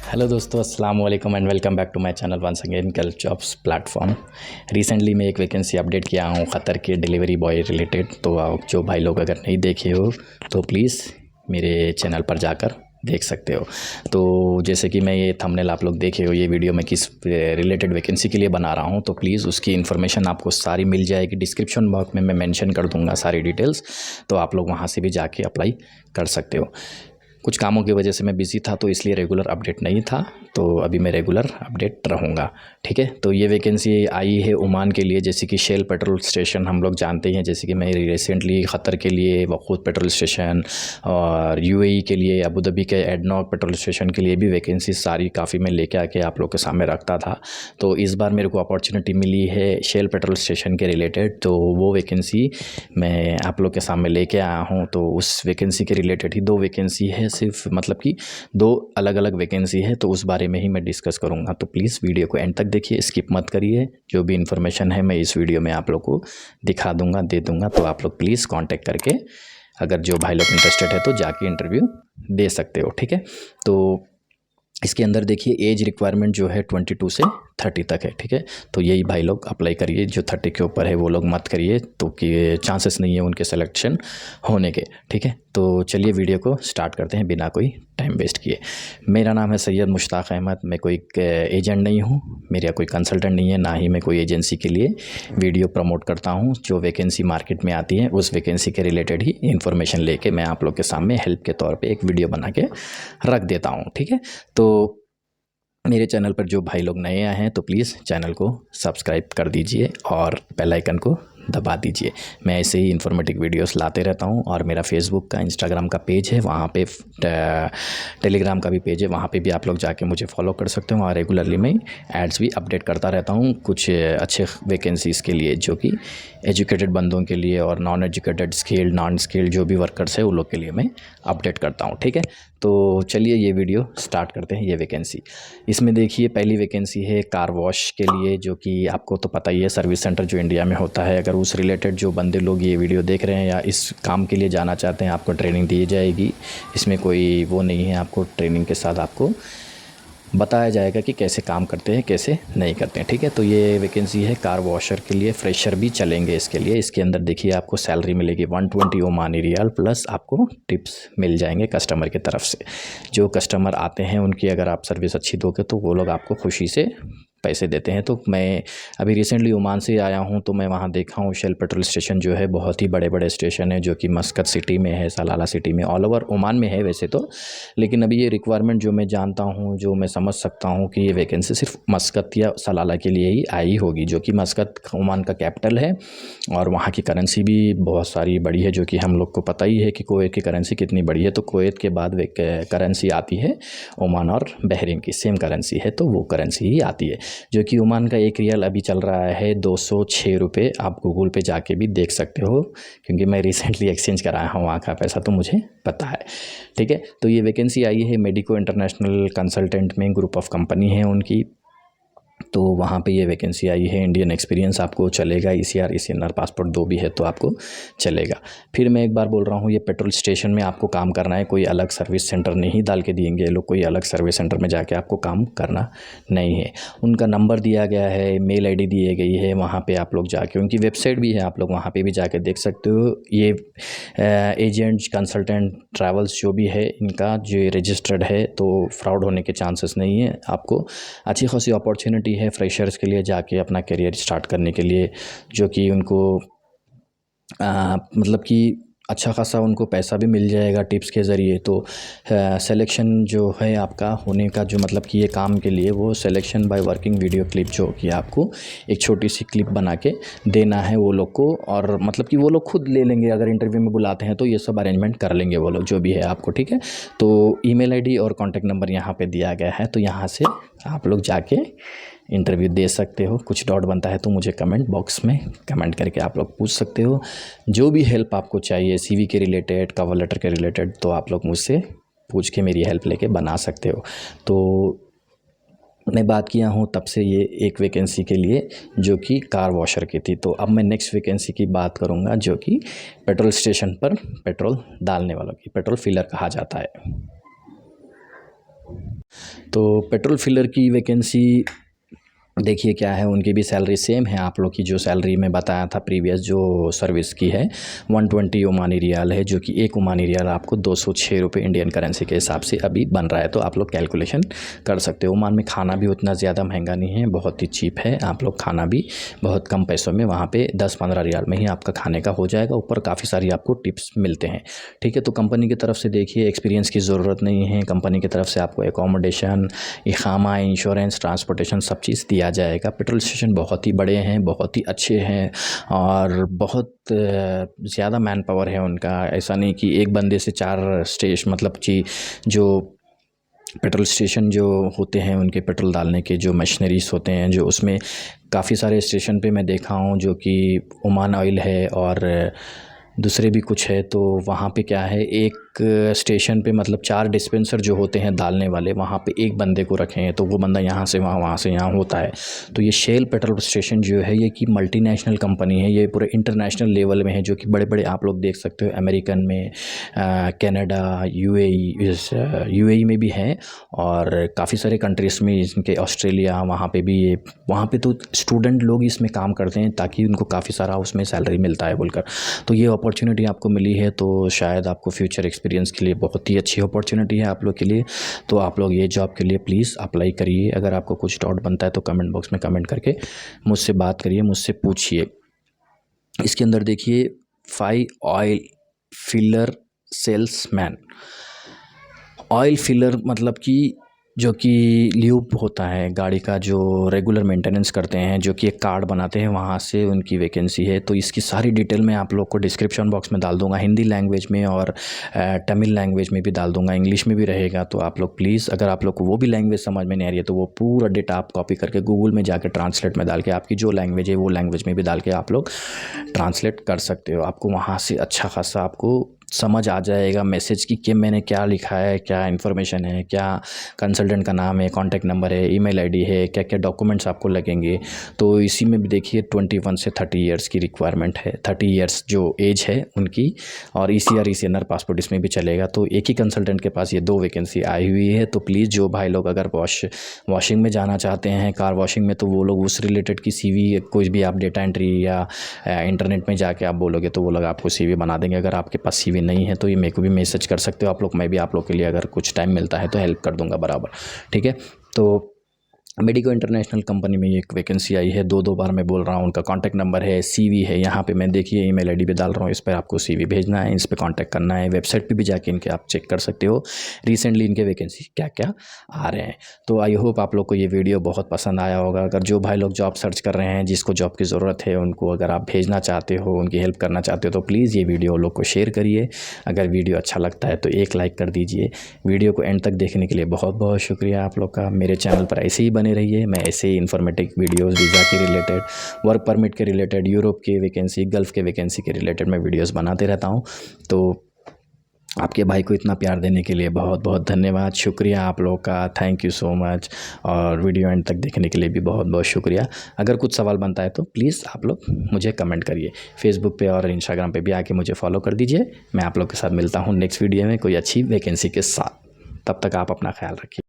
Hello दोस्तों, अस्सलाम वालेकुम and welcome back to my channel once again Gulf jobs platform. Recently मैं एक वैकेंसी अपडेट किया हूँ क़तर के डिलीवरी बॉय रिलेटेड। तो जो भाई लोग अगर नहीं देखे हो तो प्लीज़ मेरे चैनल पर जाकर देख सकते हो। तो जैसे कि मैं ये थंबनेल आप लोग देखे हो, ये वीडियो मैं किस रिलेटेड वैकेंसी के लिए बना रहा हूँ, तो प्लीज़ उसकी इन्फॉर्मेशन आपको सारी मिल जाएगी। डिस्क्रिप्शन बॉक्स में मैं मेंशन कर दूँगा सारी डिटेल्स, तो आप लोग वहाँ से भी जाके अप्लाई कर सकते हो। कुछ कामों की वजह से मैं बिज़ी था तो इसलिए रेगुलर अपडेट नहीं था, तो अभी मैं रेगुलर अपडेट रहूँगा। ठीक है। तो ये वैकेंसी आई है ओमान के लिए। जैसे कि शेल पेट्रोल स्टेशन हम लोग जानते हैं, जैसे कि मैं रिसेंटली क़तर के लिए वक़ूद पेट्रोल स्टेशन और यूएई के लिए अबू धाबी के एडनॉक पेट्रोल स्टेशन के लिए भी वैकेंसी सारी काफ़ी मैं लेके आके आप लोग के सामने रखता था। तो इस बार मेरे को अपॉर्चुनिटी मिली है शेल पेट्रोल स्टेशन के रिलेटेड, तो वो वैकेंसी मैं आप लोग के सामने लेके आया हूँ। तो उस वैकेंसी के रिलेटेड ही दो वैकेंसी है, सिर्फ मतलब कि दो अलग अलग वैकेंसी है, तो उस बारे में ही मैं डिस्कस करूँगा। तो प्लीज़ वीडियो को एंड तक देखिए, स्किप मत करिए। जो भी इन्फॉर्मेशन है मैं इस वीडियो में आप लोग को दिखा दूँगा, दे दूँगा। तो आप लोग प्लीज़ कांटेक्ट करके अगर जो भाई लोग इंटरेस्टेड है तो जाके इंटरव्यू दे सकते हो। ठीक है। तो इसके अंदर देखिए एज रिक्वायरमेंट जो है 22 से 30 तक है। ठीक है। तो यही भाई लोग अप्लाई करिए, जो 30 के ऊपर है वो लोग मत करिए, तो कि चांसेस नहीं है उनके सिलेक्शन होने के। ठीक है। तो चलिए वीडियो को स्टार्ट करते हैं बिना कोई टाइम वेस्ट किए। मेरा नाम है सैयद मुश्ताक अहमद। मैं कोई एजेंट नहीं हूँ, मेरा कोई कंसल्टेंट नहीं है, ना ही मैं कोई एजेंसी के लिए वीडियो प्रमोट करता हूँ। जो वैकेंसी मार्केट में आती है उस वैकेंसी के रिलेटेड ही इन्फॉर्मेशन लेके मैं आप लोग के सामने हेल्प के तौर पे एक वीडियो बना के रख देता हूँ। ठीक है। तो मेरे चैनल पर जो भाई लोग नए आए हैं तो प्लीज़ चैनल को सब्सक्राइब कर दीजिए और बेल आइकन को दबा दीजिए। मैं ऐसे ही इन्फॉर्मेटिव वीडियोस लाते रहता हूँ। और मेरा फेसबुक का, इंस्टाग्राम का पेज है, वहाँ पे टेलीग्राम का भी पेज है, वहाँ पे भी आप लोग जाके मुझे फॉलो कर सकते हो। और रेगुलरली मैं एड्स भी अपडेट करता रहता हूँ कुछ अच्छे वैकेंसीज़ के लिए, जो कि एजुकेटेड बंदों के लिए और non educated, skilled, non skilled जो भी वर्कर्स है उन लोग के लिए मैं अपडेट करता हूँ। ठीक है। तो चलिए ये वीडियो स्टार्ट करते हैं। ये वैकेंसी, इसमें देखिए पहली वैकेंसी है कार वॉश के लिए, जो कि आपको तो पता ही है सर्विस सेंटर जो इंडिया में होता है। अगर उस रिलेटेड जो बंदे लोग ये वीडियो देख रहे हैं या इस काम के लिए जाना चाहते हैं, आपको ट्रेनिंग दी जाएगी। इसमें कोई वो नहीं है, आपको ट्रेनिंग के साथ आपको बताया जाएगा कि कैसे काम करते हैं, कैसे नहीं करते हैं। ठीक है। तो ये वैकेंसी है कार वॉशर के लिए, फ्रेशर भी चलेंगे इसके लिए। इसके अंदर देखिए आपको सैलरी मिलेगी 120 ओमानी रियाल, प्लस आपको टिप्स मिल जाएंगे कस्टमर की तरफ से। जो कस्टमर आते हैं उनकी अगर आप सर्विस अच्छी दोगे तो वो लोग आपको खुशी से पैसे देते हैं। तो मैं अभी रिसेंटली ओमान से आया हूँ, तो मैं वहाँ देखा हूँ शेल पेट्रोल स्टेशन जो है बहुत ही बड़े बड़े स्टेशन है, जो कि मस्कत सिटी में है, सलाला सिटी में, ऑल ओवर ओमान में है वैसे तो। लेकिन अभी ये रिक्वायरमेंट जो मैं जानता हूँ, जो मैं समझ सकता हूँ कि ये वैकेंसी सिर्फ मस्कत या सलाला के लिए ही आई होगी, जो कि मस्कत ओमान का कैपिटल है और वहाँ की करेंसी भी बहुत सारी बड़ी है, जो कि हम लोग को पता ही है कि कुवैत की करेंसी कितनी बड़ी है। तो कुवैत के बाद करेंसी आती है ओमान और बहरीन की, सेम करेंसी है, तो वो करेंसी ही आती है। जो कि ओमान का 1 रियाल अभी चल रहा है 206 रुपये। आप गूगल पे जाके भी देख सकते हो, क्योंकि मैं रिसेंटली एक्सचेंज कराया हूँ वहाँ का पैसा, तो मुझे पता है। ठीक है। तो ये वैकेंसी आई है मेडिको इंटरनेशनल कंसल्टेंट में, ग्रुप ऑफ कंपनी है उनकी। तो वहाँ पे ये वैकेंसी आई है। इंडियन एक्सपीरियंस आपको चलेगा, ईसीआर, ईसीएनआर पासपोर्ट दो भी है तो आपको चलेगा। फिर मैं एक बार बोल रहा हूँ, ये पेट्रोल स्टेशन में आपको काम करना है, कोई अलग सर्विस सेंटर नहीं डाल के दिएंगे ये लोग, कोई अलग सर्विस सेंटर में जाके आपको काम करना नहीं है। उनका नंबर दिया गया है, मेल आईडी दी गई है, वहाँ पे आप लोग जाके, उनकी वेबसाइट भी है, आप लोग वहाँ पे भी जाके देख सकते हो। ये एजेंट्स, कंसल्टेंट, ट्रैवल्स जो भी है, इनका जो रजिस्टर्ड है, तो फ्रॉड होने के चांसेस नहीं है। आपको अच्छी खासी अपॉर्चुनिटी है फ्रेशर्स के लिए जाके अपना करियर स्टार्ट करने के लिए, जो कि उनको मतलब कि अच्छा खासा उनको पैसा भी मिल जाएगा टिप्स के ज़रिए। तो सिलेक्शन जो है आपका होने का, जो मतलब कि ये काम के लिए, वो selection by working video clip, जो कि आपको एक छोटी सी क्लिप बना के देना है वो लोग को, और मतलब कि वो लोग खुद ले लेंगे। अगर इंटरव्यू में बुलाते हैं तो ये सब अरेंजमेंट कर लेंगे वो लोग, जो भी है आपको। ठीक है। तो ईमेल आईडी और कॉन्टैक्ट नंबर यहाँ पे दिया गया है, तो यहाँ से आप लोग जाके इंटरव्यू दे सकते हो। कुछ डाउट बनता है तो मुझे कमेंट बॉक्स में कमेंट करके आप लोग पूछ सकते हो। जो भी हेल्प आपको चाहिए सीवी के रिलेटेड, कवर लेटर के रिलेटेड, तो आप लोग मुझसे पूछ के मेरी हेल्प लेके बना सकते हो। तो मैं बात किया हूँ तब से ये एक वैकेंसी के लिए, जो कि कार वॉशर की थी। तो अब मैं नेक्स्ट वैकेंसी की बात करूँगा, जो कि पेट्रोल स्टेशन पर पेट्रोल डालने वालों की, पेट्रोल फिलर कहा जाता है। तो पेट्रोल फिलर की वैकेंसी देखिए क्या है, उनकी भी सैलरी सेम है आप लोग की जो सैलरी में बताया था प्रीवियस जो सर्विस की है, 120 ओमानी रियाल है, जो कि एक ओमानी रियाल आपको 206 रुपये इंडियन करेंसी के हिसाब से अभी बन रहा है। तो आप लोग कैलकुलेशन कर सकते हो। ओमान में खाना भी उतना ज़्यादा महंगा नहीं है, बहुत ही चीप है। आप लोग खाना भी बहुत कम पैसों में वहाँ पे 10-15 रियाल में ही आपका खाने का हो जाएगा। ऊपर काफ़ी सारी आपको टिप्स मिलते हैं, ठीक है। तो कंपनी की तरफ से देखिए एक्सपीरियंस की ज़रूरत नहीं है। कंपनी की तरफ से आपको एकोमोडेशन, इकामा, इंश्योरेंस, ट्रांसपोर्टेशन सब चीज़ दिया जाएगा। पेट्रोल स्टेशन बहुत ही बड़े हैं, बहुत ही अच्छे हैं और बहुत ज़्यादा मैन पावर है उनका। ऐसा नहीं कि एक बंदे से 4 स्टेशन, मतलब कि जो पेट्रोल स्टेशन जो होते हैं उनके पेट्रोल डालने के जो मशीनरीज़ होते हैं, जो उसमें काफ़ी सारे स्टेशन पे मैं देखा हूँ जो कि ओमान ऑयल है और दूसरे भी कुछ है। तो वहाँ पे क्या है, एक स्टेशन पे मतलब 4 डिस्पेंसर जो होते हैं डालने वाले, वहाँ पे एक बंदे को रखे हैं, तो वो बंदा यहाँ से वहाँ, वहाँ से यहाँ होता है। तो ये शेल पेट्रोल स्टेशन जो है ये कि मल्टीनेशनल कंपनी है, ये पूरे इंटरनेशनल लेवल में है, जो कि बड़े-बड़े आप लोग देख सकते हो अमेरिकन में, कनाडा, यूएई में भी हैं और काफ़ी सारे कंट्रीज़ में इनके, ऑस्ट्रेलिया, वहाँ पे भी ये, वहाँ पे तो स्टूडेंट लोग इसमें काम करते हैं ताकि उनको काफ़ी सारा उसमें सैलरी मिलता है बोलकर। तो ये अपॉर्चुनिटी आपको मिली है, तो शायद आपको फ्यूचर एक्सपीरियंस के लिए बहुत ही अच्छी अपॉर्चुनिटी है आप लोग के लिए। तो आप लोग ये जॉब के लिए प्लीज़ अप्लाई करिए। अगर आपको कुछ डाउट बनता है तो कमेंट बॉक्स में कमेंट करके मुझसे बात करिए, मुझसे पूछिए। इसके अंदर देखिए 5 oil filler salesman. Oil filler मतलब कि जो कि ल्यूब होता है गाड़ी का, जो रेगुलर मेंटेनेंस करते हैं, जो कि एक कार्ड बनाते हैं, वहाँ से उनकी वैकेंसी है। तो इसकी सारी डिटेल मैं आप लोग को डिस्क्रिप्शन बॉक्स में डाल दूंगा, हिंदी लैंग्वेज में और तमिल लैंग्वेज में भी डाल दूंगा, इंग्लिश में भी रहेगा। तो आप लोग प्लीज़, अगर आप लोग को वो भी लैंग्वेज समझ में नहीं आ रही है तो वो पूरा डेटा आप कॉपी करके गूगल में जाकर ट्रांसलेट में डाल के, आपकी जो लैंग्वेज है वो लैंग्वेज में भी डाल के आप लोग ट्रांसलेट कर सकते हो। आपको वहाँ से अच्छा खासा आपको समझ आ जाएगा मैसेज की मैंने क्या लिखा है, क्या इन्फॉर्मेशन है, क्या कंसल्टेंट का नाम है, कॉन्टैक्ट नंबर है, ईमेल आईडी है, क्या क्या डॉक्यूमेंट्स आपको लगेंगे। तो इसी में भी देखिए 21 से 30 ईयर्स की रिक्वायरमेंट है, 30 ईयर्स जो एज है उनकी, और ECR ECNR पासपोर्ट इसमें भी चलेगा। तो एक ही कंसल्टेंट के पास ये 2 वैकेंसी आई हुई है। तो प्लीज़ जो भाई लोग अगर वॉशिंग में जाना चाहते हैं, कार वॉशिंग में, तो वो लोग उस रिलेटेड की CV, कोई भी आप डेटा एंट्री या इंटरनेट में जाके आप बोलोगे तो वो लोग आपको CV बना देंगे। अगर आपके पास CV नहीं है तो ये मेरे को भी मैसेज कर सकते हो आप लोग, मैं भी आप लोग के लिए अगर कुछ टाइम मिलता है तो हेल्प कर दूंगा बराबर, ठीक है। तो मेडिको इंटरनेशनल कंपनी में ये एक वैकेंसी आई है, 2 बार मैं बोल रहा हूँ। उनका कॉन्टैक्ट नंबर है, CV है, यहाँ पे मैं देखिए ईमेल आईडी पे डाल रहा हूँ, इस पर आपको CV भेजना है, इस पर कॉन्टैक्ट करना है। वेबसाइट पे भी जाके इनके आप चेक कर सकते हो रिसेंटली इनके वैकेंसी क्या क्या आ रहे हैं। तो आई होप आप लोग को ये वीडियो बहुत पसंद आया होगा। अगर जो भाई लोग जॉब सर्च कर रहे हैं, जिसको जॉब की ज़रूरत है, उनको अगर आप भेजना चाहते हो, उनकी हेल्प करना चाहते हो, तो प्लीज़ ये वीडियो लोग को शेयर करिए। अगर वीडियो अच्छा लगता है तो एक लाइक कर दीजिए। वीडियो को एंड तक देखने के लिए बहुत बहुत शुक्रिया आप लोग का। मेरे चैनल पर ऐसे ही बने रहिए, मैं ऐसे ही इन्फॉर्मेटिव वीडियोस, वीज़ा के रिलेटेड, वर्क परमिट के रिलेटेड, यूरोप के वैकेंसी, गल्फ़ के वैकेंसी के रिलेटेड मैं वीडियोस बनाते रहता हूं। तो आपके भाई को इतना प्यार देने के लिए बहुत बहुत धन्यवाद, शुक्रिया आप लोग का, थैंक यू सो मच। और वीडियो एंड तक देखने के लिए भी बहुत बहुत शुक्रिया। अगर कुछ सवाल बनता है तो प्लीज़ आप लोग मुझे कमेंट करिए। फेसबुक पे और इंस्टाग्राम पे भी आके मुझे फॉलो कर दीजिए। मैं आप लोग के साथ मिलता हूँ नेक्स्ट वीडियो में कोई अच्छी वैकेंसी के साथ। तब तक आप अपना ख्याल रखिए।